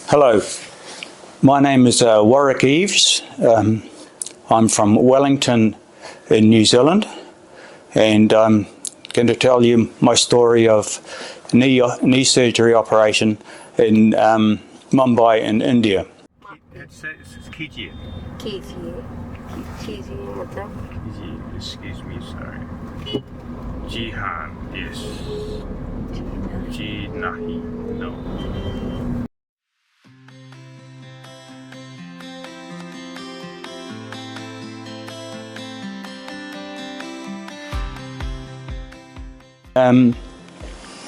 Hello, my name is Warwick Eves. I'm from Wellington in New Zealand, and I'm going to tell you my story of knee surgery operation in Mumbai in India. It's Kiji. Kiji मतलब Excuse me, sorry. Jihan, yes. Ji nahi, no.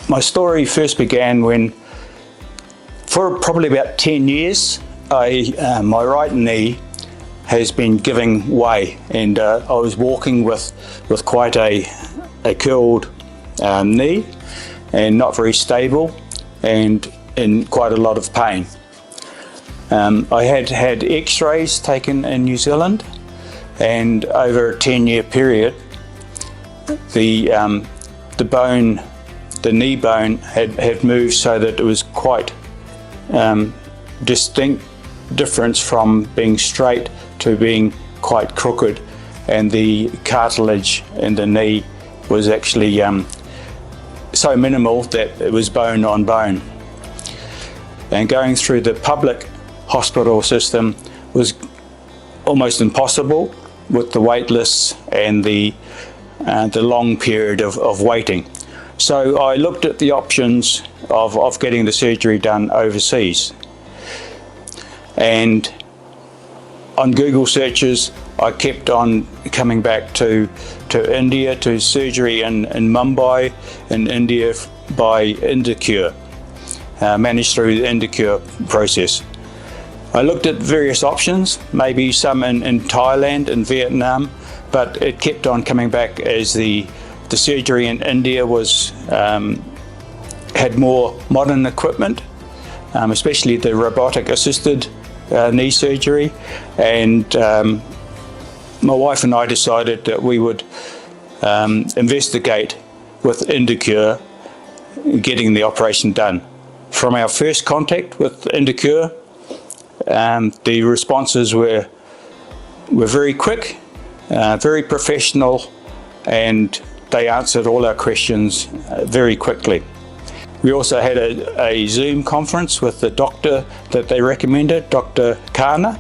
My story first began when, for probably about 10 years, my right knee has been giving way, and I was walking with quite a curled knee and not very stable and in quite a lot of pain. I had x-rays taken in New Zealand, and over a 10-year period the knee bone had moved so that it was quite distinct difference from being straight to being quite crooked, and the cartilage in the knee was actually so minimal that it was bone on bone. And going through the public hospital system was almost impossible with the wait lists and the long period of waiting. So I looked at the options of getting the surgery done overseas. And on Google searches, I kept on coming back to India, to surgery in Mumbai in India by Indicure, managed through the Indicure process. I looked at various options, maybe some in Thailand and Vietnam, but it kept on coming back as the surgery in India was had more modern equipment, especially the robotic assisted knee surgery, and my wife and I decided that we would investigate with Indicure getting the operation done. From our first contact with Indicure, the responses were very quick, very professional, and they answered all our questions very quickly. We also had a Zoom conference with the doctor that they recommended, Dr. Kana,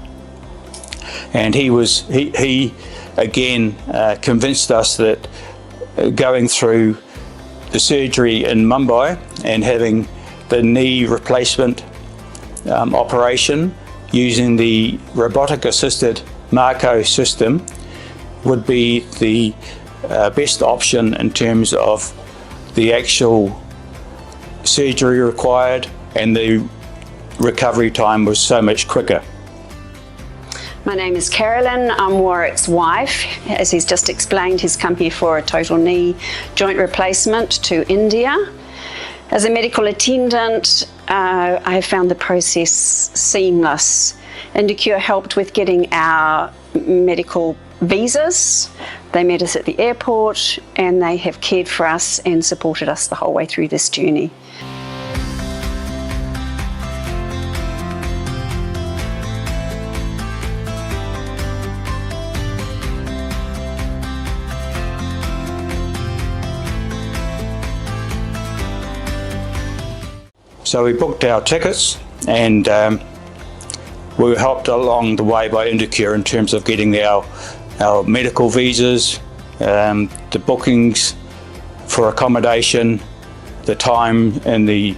and he again convinced us that going through the surgery in Mumbai and having the knee replacement operation using the robotic assisted Mako system would be the best option in terms of the actual surgery required, and the recovery time was so much quicker. My name is Carolyn. I'm Warwick's wife. As he's just explained, he's come here for a total knee joint replacement to India. As a medical attendant, I have found the process seamless. Indicure helped with getting our medical visas. They met us at the airport, and they have cared for us and supported us the whole way through this journey. So we booked our tickets, and we were helped along the way by Indicure in terms of getting our medical visas, the bookings for accommodation, the time in the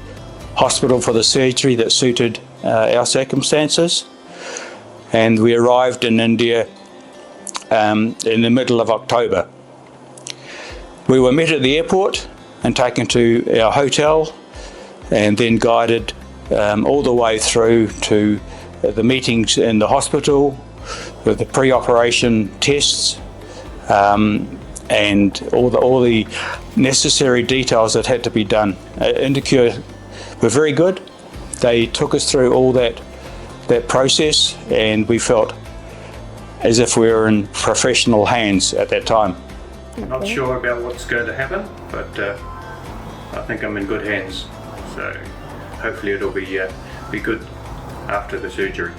hospital for the surgery that suited our circumstances. And we arrived in India in the middle of October. We were met at the airport and taken to our hotel, and then guided all the way through to the meetings in the hospital with the pre-operation tests and all the necessary details that had to be done. Indicure were very good. They took us through all that process, and we felt as if we were in professional hands at that time. Not sure about what's going to happen, but I think I'm in good hands. So hopefully it'll be good. after the surgery.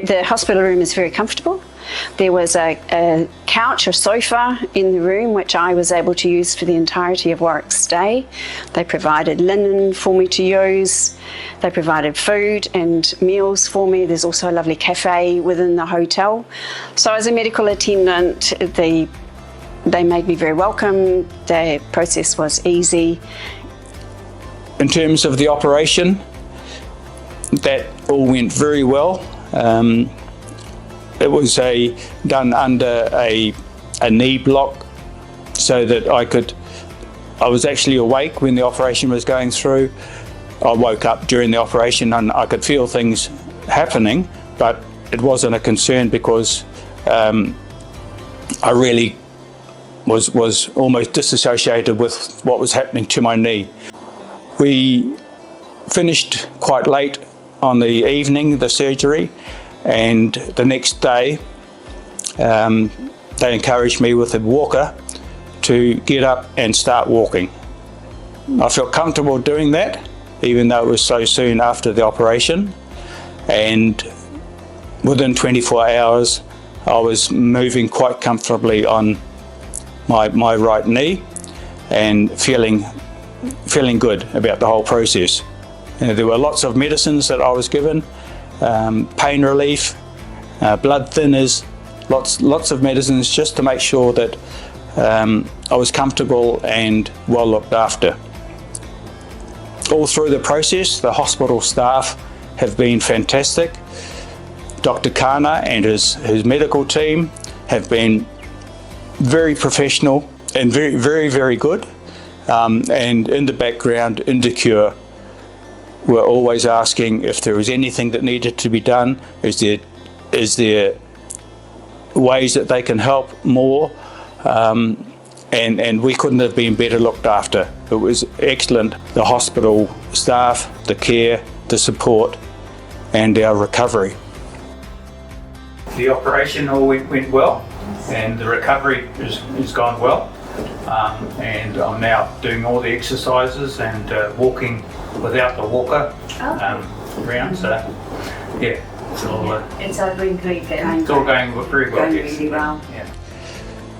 The hospital room is very comfortable. There was a couch or sofa in the room which I was able to use for the entirety of Warwick's stay. They provided linen for me to use. They provided food and meals for me. There's also a lovely cafe within the hotel. So as a medical attendant, they made me very welcome. The process was easy. In terms of the operation, that all went very well. It was done under a knee block, so that I was actually awake when the operation was going through. I woke up during the operation and I could feel things happening, but it wasn't a concern because I really was almost disassociated with what was happening to my knee. We finished quite late on the evening, the surgery, and the next day they encouraged me with a walker to get up and start walking. I felt comfortable doing that, even though it was so soon after the operation, and within 24 hours I was moving quite comfortably on my right knee and feeling good about the whole process. There were lots of medicines that I was given, pain relief, blood thinners, lots of medicines just to make sure that I was comfortable and well looked after. All through the process, the hospital staff have been fantastic. Dr. Kana and his medical team have been very professional and very good. And in the background, Indicure were always asking if there was anything that needed to be done. Is there ways that they can help more? And we couldn't have been better looked after. It was excellent. The hospital staff, the care, the support, and our recovery. The operation all went well, and the recovery has gone well. And I'm now doing all the exercises and walking without the walker around. So yeah, It's all going great then. it's all going very well. Going Yes. really well. Yeah.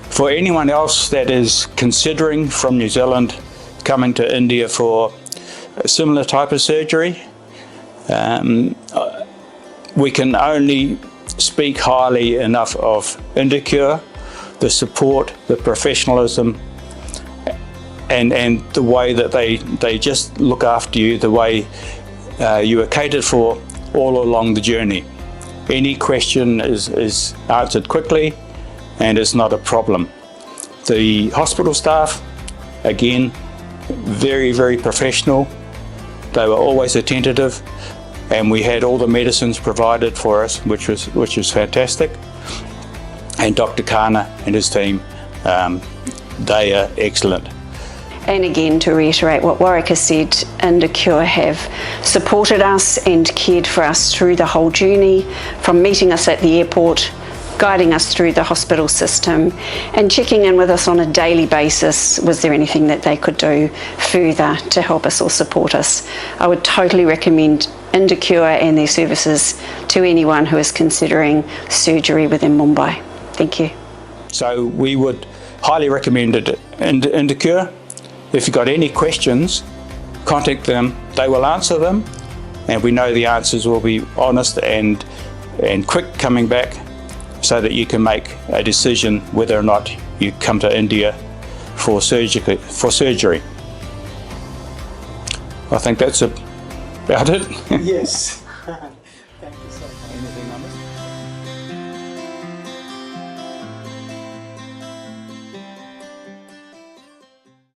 For anyone else that is considering from New Zealand coming to India for a similar type of surgery, we can only speak highly enough of Indicure, the support, the professionalism, and the way that they just look after you, the way you are catered for all along the journey. Any question is answered quickly and it's not a problem. The hospital staff, again, very professional. They were always attentive, and we had all the medicines provided for us, which was fantastic. And Dr. Kana and his team, they are excellent. And again, to reiterate what Warwick has said, Indicure have supported us and cared for us through the whole journey, from meeting us at the airport, guiding us through the hospital system, and checking in with us on a daily basis. Was there anything that they could do further to help us or support us? I would totally recommend Indicure and their services to anyone who is considering surgery within Mumbai. Thank you. So we would highly recommend it. Indicure. If you've got any questions, contact them. They will answer them, and we know the answers will be honest and quick coming back, so that you can make a decision whether or not you come to India for surgery. I think that's about it. Yes.